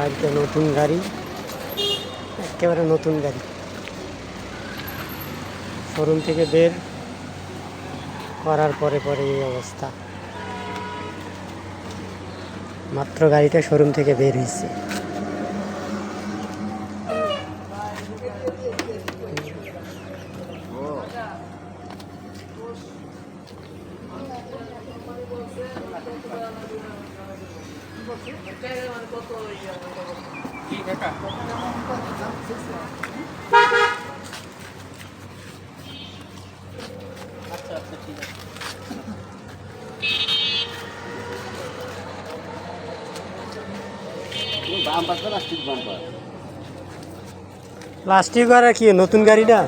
গাড়িটা নতুন গাড়ি, একেবারে নতুন গাড়ি, শোরুম থেকে বের করার পরে পরে এই অবস্থা। মাত্র গাড়িটা শোরুম থেকে বের হয়েছে। আচ্ছা আচ্ছা ঠিক আছে। প্লাস্টিক আর কি নতুন গাড়িটা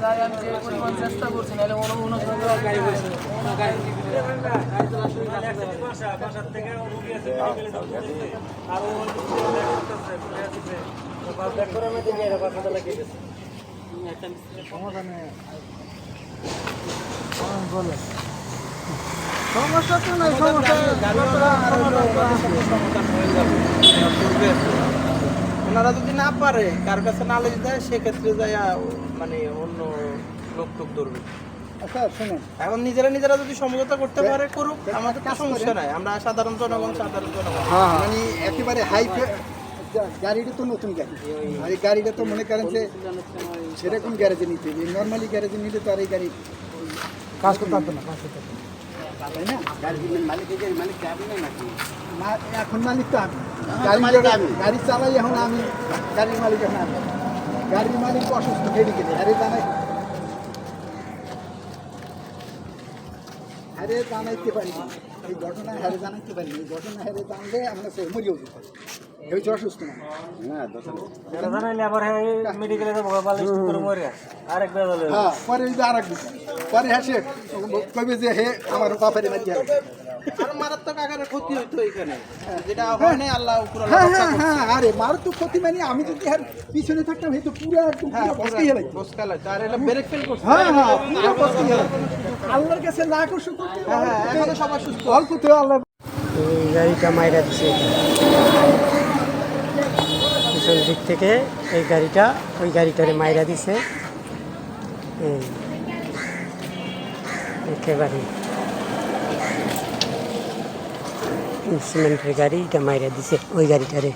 চেষ্টা করছি নাহলে সমস্যা তো নাই, ওনারা যদি না পারে কার কাছে নালিশ দেয় সেক্ষেত্রে যায় মানে অন্য লোক টোক ধরবে। আচ্ছা শুনুন, এখন নিজেরা যদি সমঝোতা করতে পারে করুক, আমাদের তো সমস্যা নাই, আমরা সাধারণ জনগণ মানে একেবারে হাই গাড়িটা তো নতুন গাড়ি, আর এই গাড়িটা তো মনে করেন যে সেরকম গ্যারেজে নিতে হবে। নর্মালি গ্যারেজে নিলে তো আর এই গাড়ি কাজ করতে পারতো না, তাই না? এখন মালিক তো আমি, গাড়ি চালাই এখন আমি, গাড়ির মালিক এখন আমি। গাড়ির মালিক অসুস্থ মেডিকেলে, হারে জানাইতে পারিনি এই ঘটনা, হারে জানাইতে পারিনি এই ঘটনা, হারে জানলে আমরা সে মরিও যেত। এই যে অসুস্থ না, পরে আরেক বিষয়, পরে হ্যাঁ কবে যে হে আমার বাপের মারি মারাত্মক আকারের ক্ষতি হইতো এখানে, যেটা হয় নাই আল্লাহ উপরে। হ্যাঁ, আরে মারাত্মক ক্ষতি মানে আমি যদি আর পিছনে থাকতাম এই তো পুরো একদম ব্রেক ফেল করছে। আল্লাহর কাছে না করছো করতে, এখনো সবাই সুস্থ, অল্প তো আল্লাহ। এই গাড়িটা মাইরা দিচ্ছে পিছন দিক থেকে, এই গাড়িটা ওই গাড়িটারে মাইরা দিছে। একেবারে সিমেন্টের গাড়ি, এটা মাইরা দিছে ওই গাড়িটারে।